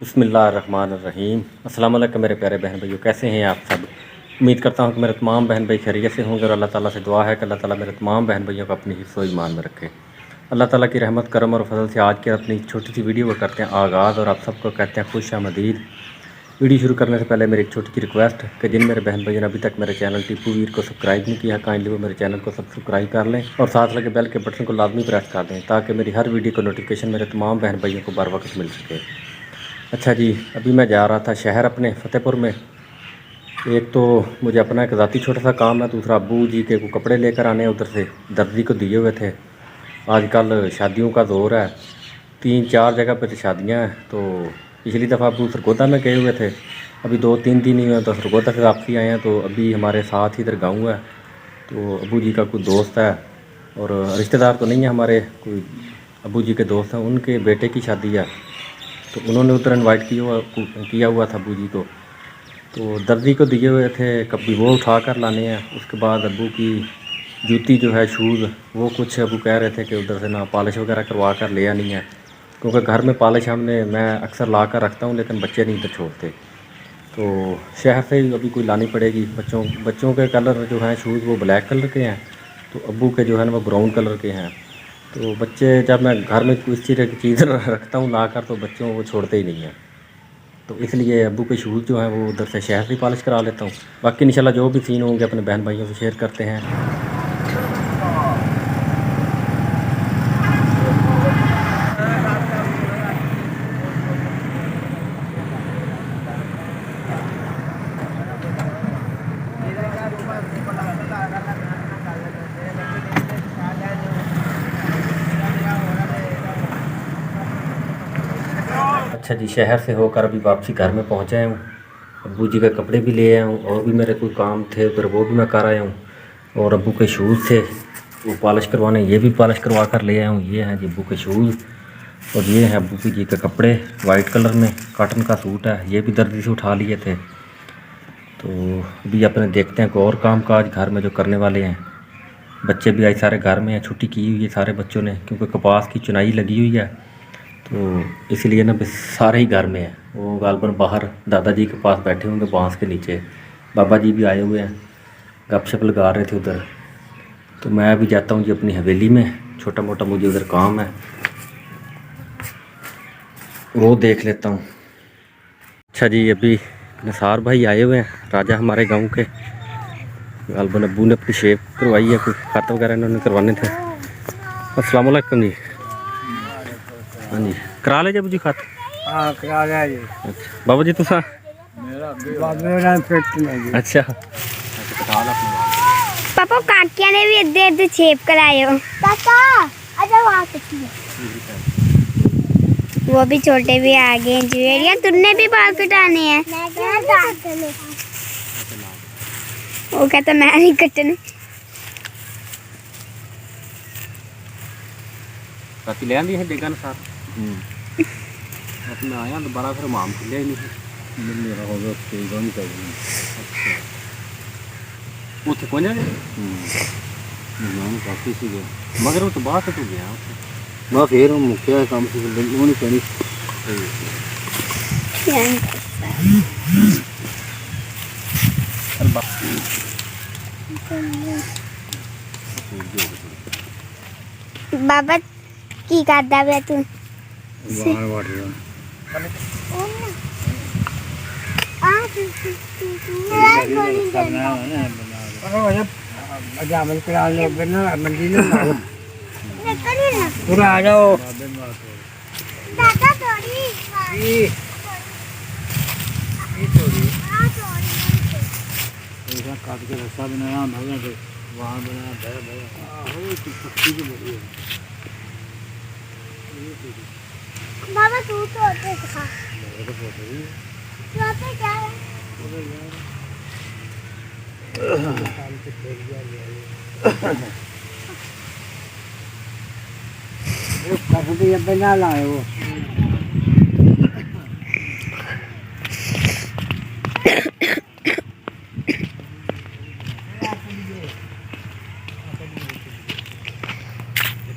बिस्मिल्लाहिर्रहमानिर्रहीम। अस्सलाम वालेकुम मेरे प्यारे बहन भाइयों, कैसे हैं आप सब। उम्मीद करता हूं कि मेरे तमाम बहन भाई खैरियत से होंगे और अल्लाह ताला से दुआ है कि अल्लाह ताला मेरे तमाम बहन भाइयों को अपनी हिफ्ज़ व ईमान में रखे। अल्लाह ताला की रहमत करम और फजल से आज के अपनी छोटी सी वीडियो को करते हैं आगाज़ और आप सबको कहते हैं खुश आमदीद। वीडियो शुरू करने से पहले मेरी एक छोटी सी रिक्वेस्ट कि जिन मेरे बहन भाइयों ने अभी तक मेरे चैनल टीपू वीर को सब्सक्राइब नहीं किया, काइंडली वो मेरे चैनल को सब्सक्राइब कर लें और साथ लगे बेल के बटन को लाजमी प्रेस कर दें ताकि मेरी हर वीडियो को नोटिफिकेशन मेरे तमाम बहन भाइयों को बर वक्त मिल सके। अच्छा जी, अभी मैं जा रहा था शहर अपने फ़तेहपुर में। एक तो मुझे अपना एक ज़ाती छोटा सा काम है, दूसरा अब्बू जी के को कपड़े लेकर आने उधर से दर्जी को दिए हुए थे। आजकल शादियों का दौर है, 3-4 जगह पर शादियां हैं। तो पिछली दफ़ा अब्बू सरगोदा में गए हुए थे, अभी 2-3 दिन ही हुए तो सरगोदा से वापसी आए हैं। तो अभी हमारे साथ ही इधर गाँव है, तो अब्बू जी का कोई दोस्त है और रिश्तेदार तो नहीं है हमारे, कोई अब्बू जी के दोस्त हैं, उनके बेटे की शादी है। तो उन्होंने उधर इनवाइट किया हुआ था अब्बू जी को। तो दर्जी को दिए हुए थे, कभी वो उठा कर लाने हैं। उसके बाद अब्बू की जूती जो है, शूज़, वो कुछ अब्बू कह रहे थे कि उधर से ना पॉलिश वगैरह करवा कर ले आनी है, क्योंकि घर में पॉलिश मैं अक्सर ला कर रखता हूँ लेकिन बच्चे नहीं इधर छोड़ते। तो शहर से अभी कोई लानी पड़ेगी। बच्चों के कलर जो हैं शूज़ वो ब्लैक कलर के हैं, तो अब्बू के जो है ना वो ब्राउन कलर के हैं। तो बच्चे जब मैं घर में कुछ चीज़ रखता हूँ ला कर, तो बच्चों वो छोड़ते ही नहीं हैं। तो इसलिए अब्बू के शूज़ जो हैं वो उधर से शहर से पॉलिश करा लेता हूँ। बाकी इंशाल्लाह जो भी सीन होंगे अपने बहन भाइयों से शेयर करते हैं। अच्छा जी, शहर से होकर अभी वापसी घर में पहुँच आया हूँ। अब्बू जी के कपड़े भी ले आया हूँ और भी मेरे कोई काम थे उधर, वो भी मैं कर आया हूँ। और अब्बू के शूज़ थे वो पॉलिश करवाने, ये भी पॉलिश करवा कर ले आया हूँ। ये हैं जी अब्बू के शूज़ और ये हैं अब्बू जी के कपड़े, वाइट कलर में कॉटन का सूट है, ये भी दर्जी से उठा लिए थे। तो अभी अपने देखते हैं कोई और काम काज घर में जो करने वाले हैं। बच्चे भी आज सारे घर में हैं, छुट्टी की हुई है सारे बच्चों ने, क्योंकि कपास की चुनाई लगी हुई है। तो इसलिए ना बस सारे ही घर में हैं। वो गालबन बाहर दादाजी के पास बैठे होंगे बांस के नीचे, बाबा जी भी आए हुए हैं, गपशप लगा रहे थे उधर। तो मैं अभी जाता हूँ जी अपनी हवेली में, छोटा मोटा मुझे उधर काम है, वो देख लेता हूँ। अच्छा जी, अभी निसार भाई आए हुए हैं, राजा हमारे गांव के। गालबन अब्बू ने अपनी शेप करवाई है, कुछ खत वगैरह इन्होंने करवाने थे। अस्सलाम वालेकुम जी। हाँ जी, करा ले जब जी खत। हाँ करा लिया जी। अच्छा बाबा जी तुसा अच्छा पापा काकिया ने भी इधर इधर शेप करायो पापा। अच्छा वहाँ वो भी छोटे भी आ गए हैं जुएरिया, तुमने भी बाल कटाने हैं। वो कहता मैं नहीं कटने। काफी ले आंदी है देखा ना साथ अपने आया दोबारा फिर माम खुले ही नहीं मेरा हो गया उसके नहीं चाहिए। अच्छा उसे कौन है नाम काफी सी गया मगर वो तो बात तो गया मैं फिर मुख्य काम से वो नहीं कहनी। बाबा की करदा बे तू बाहर बढ़ रहा जामल करा लो बिना मंडी में पूरा आ जाओ दादा थोड़ी ये थोड़ी ऐसा काट के रास्ता बनाया भगवान से वहाँ बनाया भैया भैया हो पक्षी की बड़ी है। बाबा तू तो होते खा मेरे को पता ही तू होते क्या है काम से फेंक दिया वो कपड़े ये बना लाए वो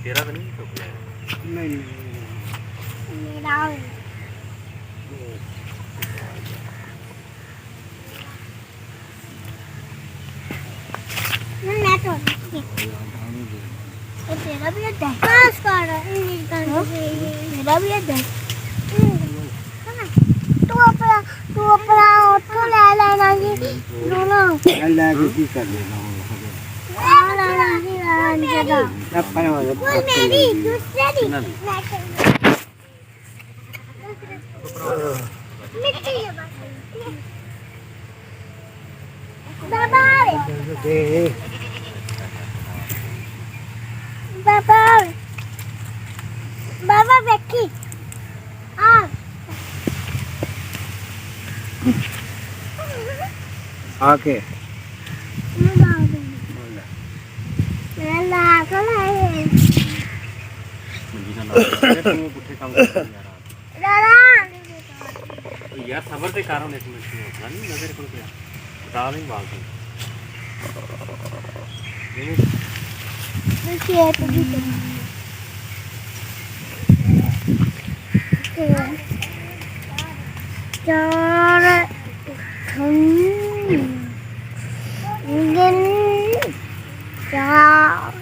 तेरा तो नहीं नहीं मेरा मेरा भी है पास कर मेरा भी है तू अपना ऑटो ले लेना जी दोनों ਲੈ ਕੇ ਕੀ ਕਰ ਲੈਣਾ वो मेरी दूसरे दी मिट्टी है बाबा बाबा बाबा देखी ਆਕੇ मैं ला कर लाए ਤੂੰ ਪੁੱਠੇ ਕੰਮ ਕਰਦਾ दादा ਯਾਰ ਸਬਰ ਤੇ ਕਰ ਹੁਣ ਇੱਕ ਮਿੰਟ ਨੂੰ ਆਪਣਾ ਨਹੀਂ ਨਜ਼ਰ ਕੋਲ ਪਿਆ ਬਤਾ ਨਹੀਂ ਬਾਲ ਤੂੰ देखिए तो भी चार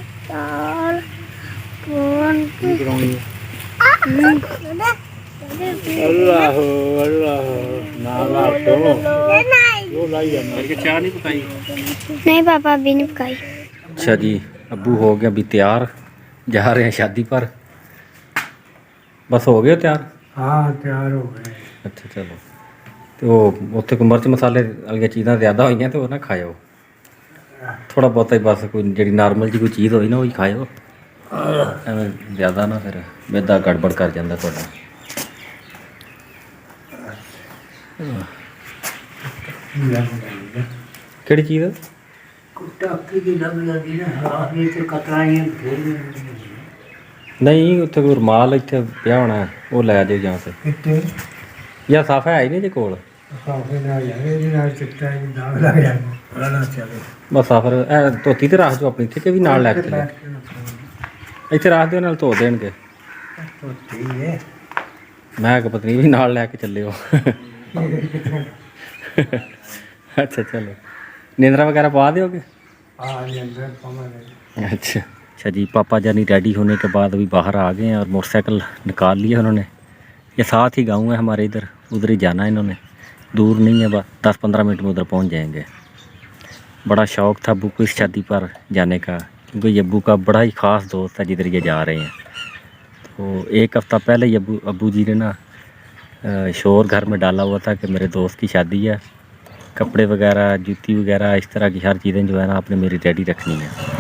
चार ਅੱਲਾਹ ਅੱਲਾਹ ਨਾ ਲਾ ਤੋ ਉਹ ਲਾਈ ਜਾਂਦਾ मेरे चाय नहीं पकाई नहीं पापा अभी नहीं पकाई अच्छा जी अब्बू हो गया अभी तैयार जा रहे हैं शादी पर बस हो गए तैयार ਹਾਂ ਤਿਆਰ ਹੋ ਗਏ अच्छा चलो तो उत्थे कोई मिर्च मसाले वाली चीज़ां ज़्यादा होईयां तो ना खाओ थोड़ा बहुत ही बस कोई जी नॉर्मल जी कोई चीज़ होई ना वही खाओ एवं ज़्यादा ना फिर मैदा गड़बड़ कर जाता थोड़ा ਕਿਹੜੀ ਚੀਜ਼ ਕੁੱਤਾ ਅੱਖੀ ਦੀ ਲੱਗ ਜਾਂਦੀ ਨਾ ਹਾਂ ਇਹ ਤੇ ਕਤਰਾਈਆਂ ਫੇਰ ਨਹੀਂ ਉੱਥੇ ਕੋਈ ਰੁਮਾਲ ਇੱਥੇ ਪਿਆ ਹੋਣਾ ਉਹ ਲੈ ਜਾਓ ਜਾਂ ਸੇ ਕਿਤੇ ਜਾਂ ਸਾਫਾ ਹੈ ਹੀ ਨਹੀਂ ਜੇ ਕੋਲ ਸਾਫੇ ਨਾਲ ਯਾਰ ਇਹਦੇ ਨਾਲ ਚਿੱਟਾ ਹੀ ਦਾਗ ਲੱਗ ਜਾਂਦਾ ਨਾ ਚੱਲੇ ਬਸ ਆ ਫਿਰ ਇਹ ਧੋਤੀ ਤੇ ਰੱਖ ਜੋ ਆਪਣੀ ਇੱਥੇ ਕਿ ਵੀ ਨਾਲ ਲੈ ਕੇ ਚੱਲੇ ਇੱਥੇ ਰੱਖ ਦਿਓ ਨਾਲ ਧੋ ਦੇਣਗੇ ਧੋਤੀ ਹੈ ਮੈਂ ਕਿ ਪਤਨੀ ਵੀ ਨਾਲ ਲੈ ਕੇ ਚੱਲੇ ਹੋ अच्छा चलो नींदरा वगैरह पा दोगे अच्छा जी पापा जानी रेडी होने के बाद अभी बाहर आ गए हैं और मोटरसाइकिल निकाल लिया उन्होंने ये साथ ही गाँव है हमारे इधर उधर ही जाना है इन्होंने दूर नहीं है बस 10-15 मिनट में उधर पहुंच जाएंगे बड़ा शौक़ था अब्बू को इस शादी पर जाने का क्योंकि ये अब्बू का बड़ा ही ख़ास दोस्त है जिधर ये जा रहे हैं तो एक हफ़्ता पहले ही अब्बू जी ने ना शोर घर में डाला हुआ था कि मेरे दोस्त की शादी है कपड़े वगैरह जूती वगैरह इस तरह की हर चीज़ें जो है ना आपने मेरी रेडी रखनी है